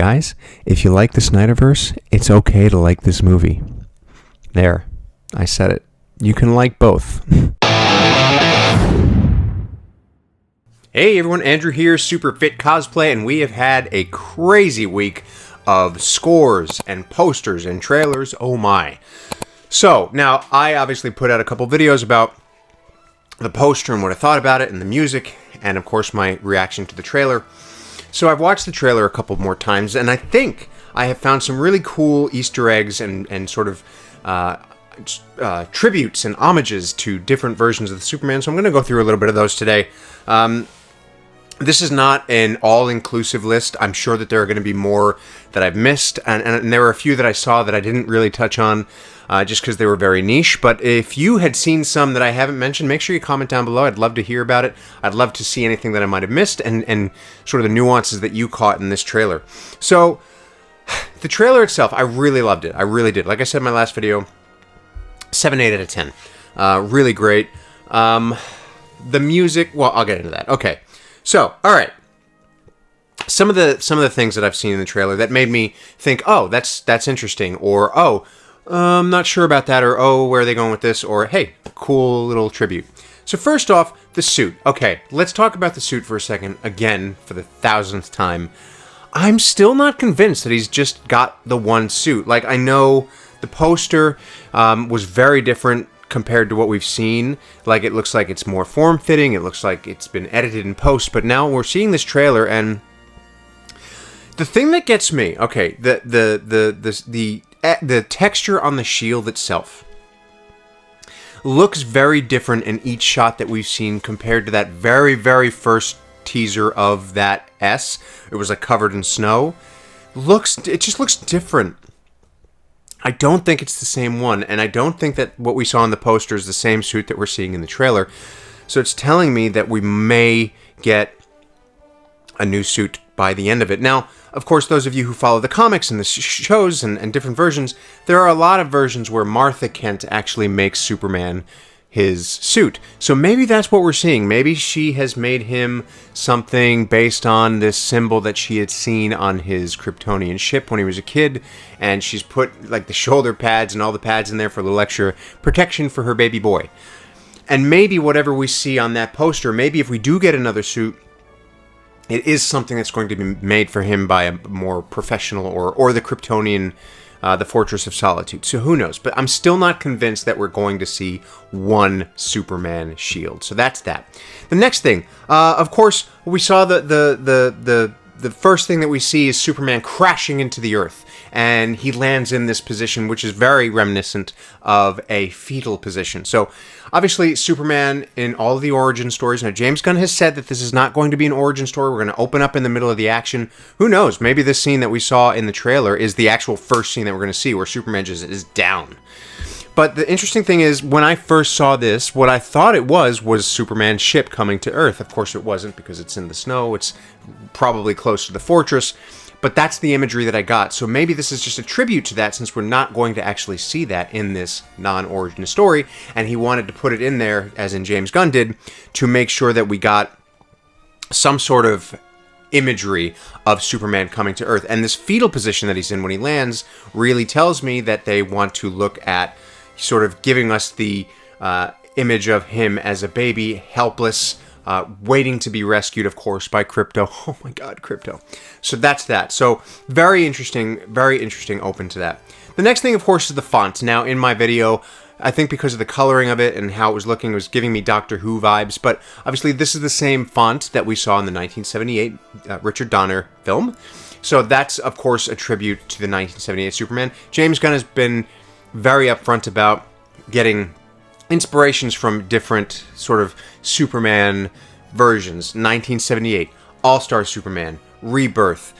Guys, if you like the Snyderverse, it's okay to like this movie. There, I said it. You can like both. Hey everyone, Andrew here, Super Fit Cosplay, and we have had a crazy week of scores and posters and trailers, oh my. So, now, I obviously put out a couple videos about the poster and what I thought about it, and the music, and of course my reaction to the trailer. So I've watched the trailer a couple more times, and I think I have found some really cool Easter eggs and sort of tributes and homages to different versions of the Superman, so I'm going to go through a little bit of those today. This is not an all-inclusive list. I'm sure that there are going to be more that I've missed, and there were a few that I saw that I didn't really touch on, just because they were very niche. But if you had seen some that I haven't mentioned, make sure you comment down below. I'd love to hear about it. I'd love to see anything that I might have missed, and sort of the nuances that you caught in this trailer. So, the trailer itself, I really loved it. I really did. Like I said in my last video, 7, 8 out of 10. Really great. The music, well, I'll get into that. Okay. So, all right. Some of the things that I've seen in the trailer that made me think, oh, that's interesting, or oh, I'm not sure about that, or oh, where are they going with this, or hey, cool little tribute. So first off, the suit. Okay, let's talk about the suit for a second, again, for the 1000th time. I'm still not convinced that he's just got the one suit. Like, I know the poster was very different compared to what we've seen. Like, it looks like it's more form-fitting, it looks like it's been edited in post, but now we're seeing this trailer, and the thing that gets me, okay, the texture on the shield itself looks very different in each shot that we've seen compared to that very, very first teaser of that S. It was like covered in snow. It just looks different. I don't think it's the same one, and I don't think that what we saw in the poster is the same suit that we're seeing in the trailer. So it's telling me that we may get a new suit by the end of it. Now, of course, those of you who follow the comics and the shows and different versions, there are a lot of versions where Martha Kent actually makes Superman his suit. So maybe that's what we're seeing. Maybe she has made him something based on this symbol that she had seen on his Kryptonian ship when he was a kid, and she's put like the shoulder pads and all the pads in there for a little extra protection for her baby boy. And maybe whatever we see on that poster, maybe if we do get another suit, it is something that's going to be made for him by a more professional or the Kryptonian, the Fortress of Solitude. So who knows? But I'm still not convinced that we're going to see one Superman shield. So that's that. The next thing, of course, we saw the first thing that we see is Superman crashing into the Earth, and he lands in this position, which is very reminiscent of a fetal position. So, obviously, Superman in all of the origin stories, now James Gunn has said that this is not going to be an origin story, we're going to open up in the middle of the action. Who knows, maybe this scene that we saw in the trailer is the actual first scene that we're going to see, where Superman just is down. But the interesting thing is, when I first saw this, what I thought it was Superman's ship coming to Earth. Of course it wasn't, because it's in the snow, it's probably close to the fortress, but that's the imagery that I got. So maybe this is just a tribute to that, since we're not going to actually see that in this non-origin story, and he wanted to put it in there, as in James Gunn did, to make sure that we got some sort of imagery of Superman coming to Earth. And this fetal position that he's in when he lands really tells me that they want to look at sort of giving us the image of him as a baby, helpless, waiting to be rescued, of course, by Krypto. Oh my god, Krypto. So that's that. So very interesting, open to that. The next thing, of course, is the font. Now, in my video, I think because of the coloring of it and how it was looking, it was giving me Doctor Who vibes, but obviously this is the same font that we saw in the 1978 Richard Donner film. So that's, of course, a tribute to the 1978 Superman. James Gunn has been very upfront about getting inspirations from different sort of Superman versions. 1978, All-Star Superman, Rebirth,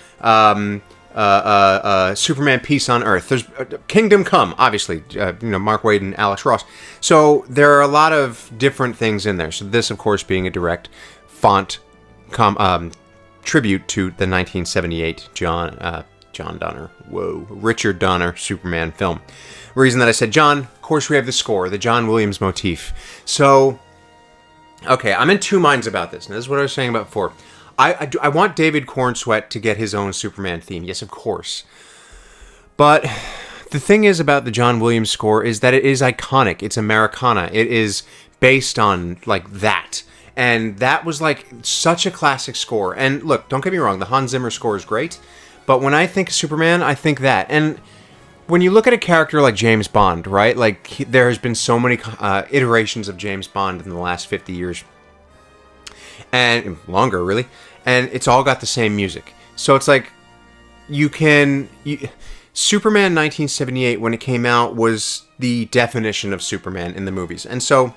Superman Peace on Earth. There's Kingdom Come, obviously, Mark Waid and Alex Ross. So there are a lot of different things in there. So this, of course, being a direct font tribute to the 1978 Richard Donner Superman film. Reason that I said John, of course we have the score, the John Williams motif. So, okay, I'm in two minds about this, and this is what I was saying about before. I want David Cornsweet to get his own Superman theme. Yes, of course. But the thing is about the John Williams score is that it is iconic. It's Americana. It is based on, like, that. And that was, like, such a classic score. And look, don't get me wrong, the Hans Zimmer score is great. But when I think of Superman, I think that. And when you look at a character like James Bond, right? Like, there has been so many iterations of James Bond in the last 50 years. And longer, really. And it's all got the same music. So it's like, Superman 1978, when it came out, was the definition of Superman in the movies. And so,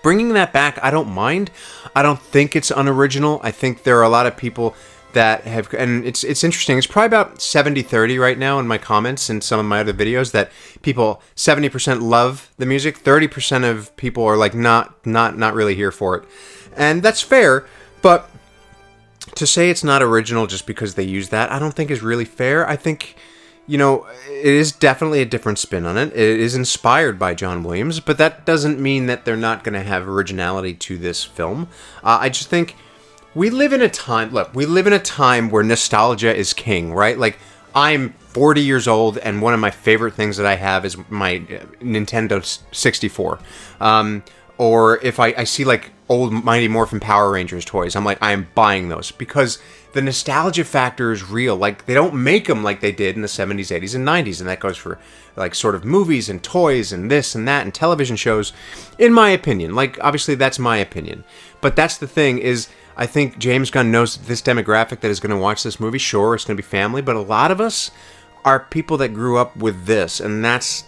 bringing that back, I don't mind. I don't think it's unoriginal. I think there are a lot of people that have, and it's interesting, it's probably about 70-30 right now in my comments and some of my other videos, that people, 70% love the music, 30% of people are like, not really here for it. And that's fair, but to say it's not original just because they use that, I don't think is really fair. I think, you know, it is definitely a different spin on it. It is inspired by John Williams, but that doesn't mean that they're not going to have originality to this film. I just think we live in a time where nostalgia is king, right? Like, I'm 40 years old, and one of my favorite things that I have is my Nintendo 64. Or if I see, like, old Mighty Morphin Power Rangers toys, I'm like, I am buying those, because the nostalgia factor is real. Like, they don't make them like they did in the 70s, 80s, and 90s, and that goes for, like, sort of movies and toys and this and that and television shows, in my opinion. Like, obviously, that's my opinion. But that's the thing, is I think James Gunn knows that this demographic that is going to watch this movie, sure, it's going to be family, but a lot of us are people that grew up with this, and that's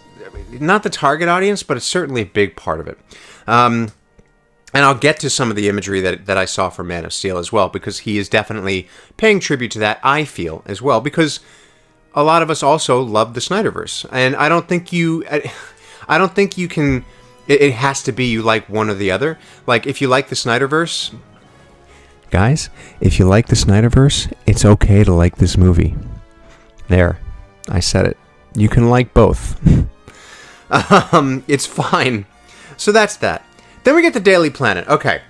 not the target audience, but it's certainly a big part of it. And I'll get to some of the imagery that I saw from Man of Steel as well, because he is definitely paying tribute to that, I feel, as well, because a lot of us also love the Snyderverse. And I don't think you can, it has to be you like one or the other. Like, if you like the Snyderverse, guys, if you like the Snyderverse, it's okay to like this movie. There, I said it. You can like both. It's fine. So that's that. Then we get the Daily Planet. Okay.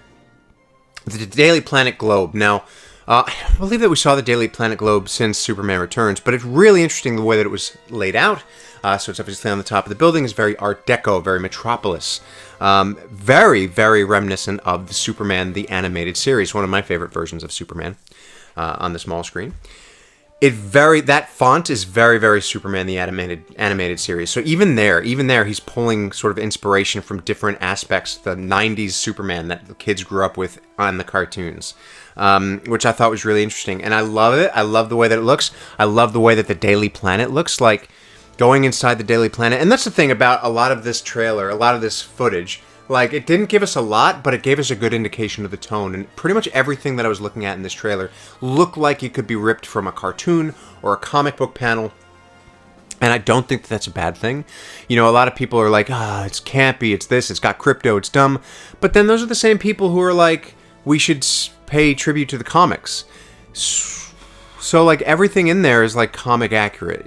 The Daily Planet Globe. Now, I believe that we saw the Daily Planet Globe since Superman Returns, but it's really interesting the way that it was laid out. So it's obviously on the top of the building. It's very Art Deco, very Metropolis. Very, very reminiscent of the Superman, the animated series. One of my favorite versions of Superman on the small screen. That font is very, very Superman, the animated series. So even there, he's pulling sort of inspiration from different aspects, the 90s Superman that the kids grew up with on the cartoons, which I thought was really interesting. And I love it. I love the way that it looks. I love the way that the Daily Planet looks, like going inside the Daily Planet. And that's the thing about a lot of this trailer, a lot of this footage. Like, it didn't give us a lot, but it gave us a good indication of the tone. And pretty much everything that I was looking at in this trailer looked like it could be ripped from a cartoon or a comic book panel. And I don't think that that's a bad thing. You know, a lot of people are like, it's campy, it's this, it's got crypto, it's dumb. But then those are the same people who are like, we should pay tribute to the comics. So, like, everything in there is, like, comic accurate.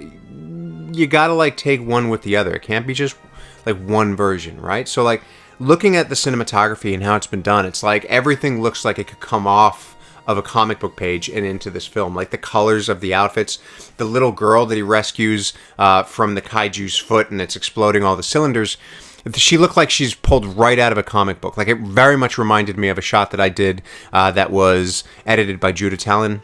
You gotta, like, take one with the other. It can't be just, like, one version, right? So, like, looking at the cinematography and how it's been done, it's like everything looks like it could come off of a comic book page and into this film. Like the colors of the outfits, the little girl that he rescues from the kaiju's foot and it's exploding all the cylinders, she looked like she's pulled right out of a comic book. Like, it very much reminded me of a shot that I did that was edited by Judah Talon.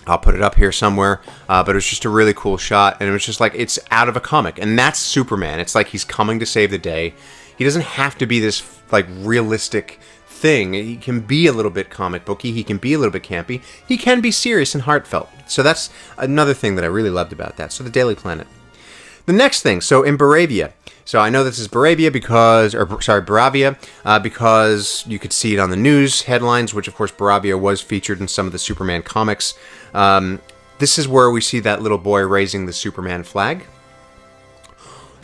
I'll put it up here somewhere, but it was just a really cool shot, and it was just like, it's out of a comic, and that's Superman. It's like he's coming to save the day. He doesn't have to be this, like, realistic thing. He can be a little bit comic booky. He can be a little bit campy. He can be serious and heartfelt. So that's another thing that I really loved about that. So the Daily Planet. The next thing, so in Baravia. So I know this is Baravia because you could see it on the news headlines, which of course Baravia was featured in some of the Superman comics. This is where we see that little boy raising the Superman flag.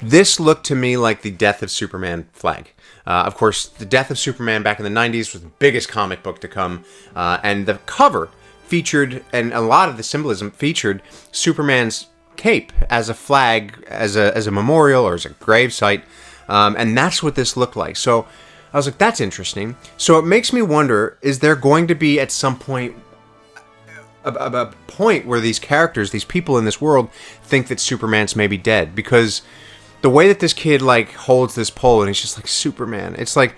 This looked to me like the Death of Superman flag. Of course, the Death of Superman back in the 90s was the biggest comic book to come, and the cover featured, and a lot of the symbolism featured, Superman's cape as a flag, as a memorial, or as a grave site, and that's what this looked like. So I was like, that's interesting. So it makes me wonder, is there going to be at some point a point where these characters, these people in this world, think that Superman's maybe dead? Because the way that this kid, like, holds this pole and he's just like, Superman, it's like,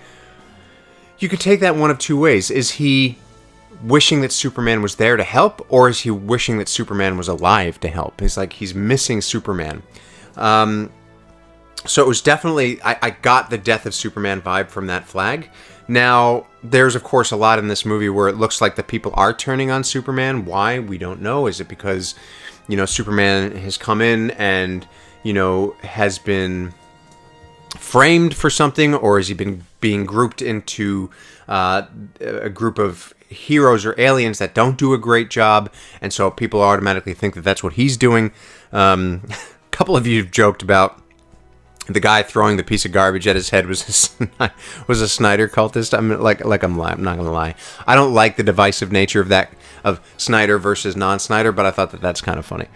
you could take that one of two ways. Is he wishing that Superman was there to help, or is he wishing that Superman was alive to help? It's like he's missing Superman. So it was definitely, I got the death of Superman vibe from that flag. Now, there's of course a lot in this movie where it looks like the people are turning on Superman. Why? We don't know. Is it because, you know, Superman has come in and, you know, has been framed for something, or has he been being grouped into a group of heroes or aliens that don't do a great job, and so people automatically think that that's what he's doing? A couple of you have joked about the guy throwing the piece of garbage at his head was a Snyder cultist. I'm I'm not gonna lie. I don't like the divisive nature of that, of Snyder versus non-Snyder, but I thought that that's kind of funny.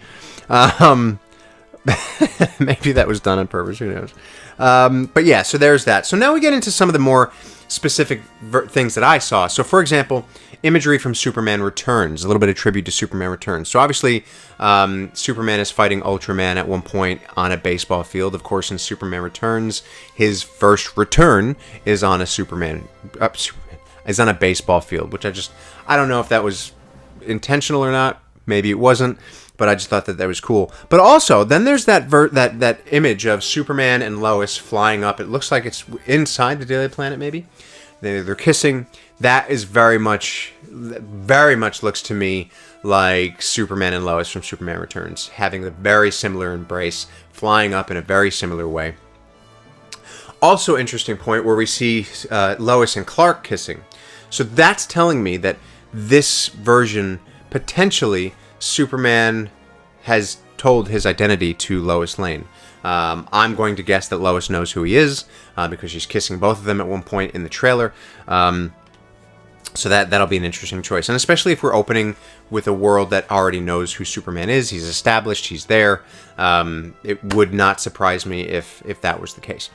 Maybe that was done on purpose. Who knows? But yeah, so there's that. So now we get into some of the more specific things that I saw. So, for example, imagery from Superman Returns, a little bit of tribute to Superman Returns. So obviously, Superman is fighting Ultraman at one point on a baseball field. Of course, in Superman Returns, his first return is on a is on a baseball field, which I don't know if that was intentional or not. Maybe it wasn't, but I just thought that was cool. But also, then there's that image of Superman and Lois flying up. It looks like it's inside the Daily Planet, maybe. They're kissing. That is very much looks to me like Superman and Lois from Superman Returns, having a very similar embrace, flying up in a very similar way. Also, interesting point where we see Lois and Clark kissing. So that's telling me that this version, potentially, Superman has told his identity to Lois Lane. I'm going to guess that Lois knows who he is, because she's kissing both of them at one point in the trailer. So that'll be an interesting choice. And especially if we're opening with a world that already knows who Superman is. He's established, he's there. It would not surprise me if that was the case.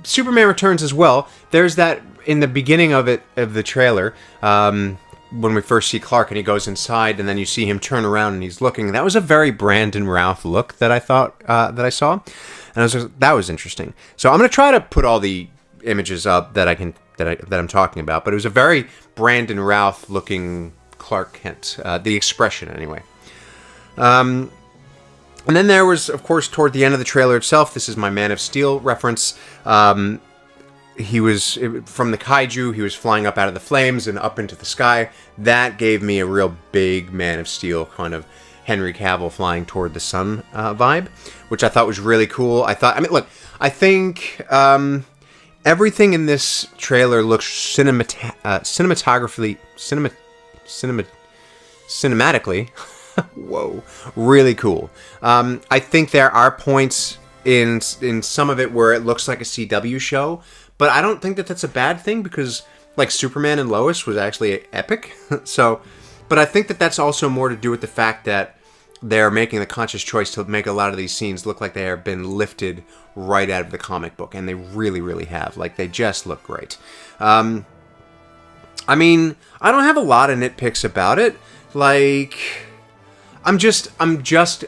Superman Returns as well. There's that in the beginning of the trailer, when we first see Clark and he goes inside, and then you see him turn around and he's looking. That was a very Brandon Routh look that I thought that I saw, and that was interesting. So I'm going to try to put all the images up that I'm talking about, but it was a very Brandon Routh looking Clark Kent, the expression anyway. And then there was, of course, toward the end of the trailer itself, this is my Man of Steel reference. He was, from the kaiju, he was flying up out of the flames and up into the sky. That gave me a real big Man of Steel kind of Henry Cavill flying toward the sun vibe, which I thought was really cool. I think everything in this trailer looks cinematically, whoa, really cool. I think there are points in some of it where it looks like a CW show, but I don't think that that's a bad thing, because like Superman and Lois was actually epic. So, but I think that that's also more to do with the fact that they're making the conscious choice to make a lot of these scenes look like they have been lifted right out of the comic book, and they really, really have. Like, they just look great. I mean, I don't have a lot of nitpicks about it. Like, I'm concerned.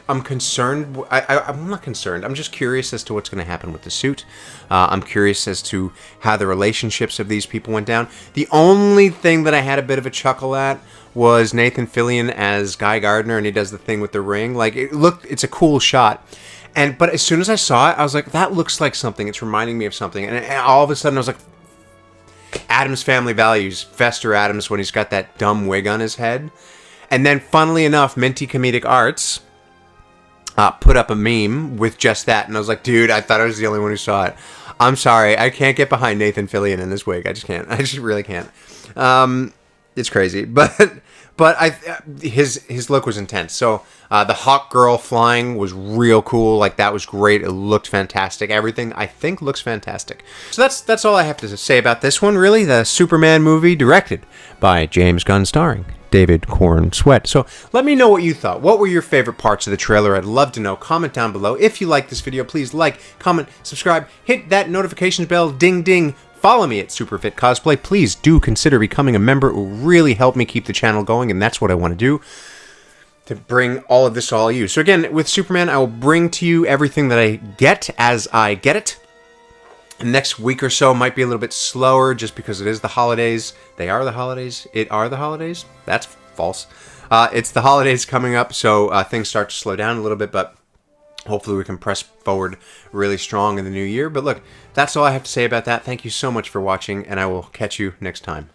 I'm not concerned. I'm just curious as to what's going to happen with the suit. I'm curious as to how the relationships of these people went down. The only thing that I had a bit of a chuckle at was Nathan Fillion as Guy Gardner, and he does the thing with the ring. Like, it's a cool shot. But as soon as I saw it, I was like, that looks like something. It's reminding me of something. And all of a sudden, I was like, Addams Family Values, Fester Addams, when he's got that dumb wig on his head. And then, funnily enough, Minty Comedic Arts put up a meme with just that. And I was like, dude, I thought I was the only one who saw it. I'm sorry. I can't get behind Nathan Fillion in this wig. I just can't. I just really can't. It's crazy. But his look was intense. So the Hawk Girl flying was real cool. Like, that was great. It looked fantastic. Everything, I think, looks fantastic. So that's all I have to say about this one, really. The Superman movie directed by James Gunn, starring David Corn Sweat. So let me know what you thought. What were your favorite parts of the trailer? I'd love to know. Comment down below. If you like this video, please like, comment, subscribe, hit that notifications bell, ding ding, Follow me at Superfit Cosplay. Please do consider becoming a member. It will really help me keep the channel going, and that's what I want to do, to bring all of this to all of you. So again, with Superman, I will bring to you everything that I get as I get it. The next week or so might be a little bit slower just because it is the holidays. They are the holidays. It are the holidays? That's false. It's the holidays coming up, so things start to slow down a little bit, but hopefully we can press forward really strong in the new year. But look, that's all I have to say about that. Thank you so much for watching, and I will catch you next time.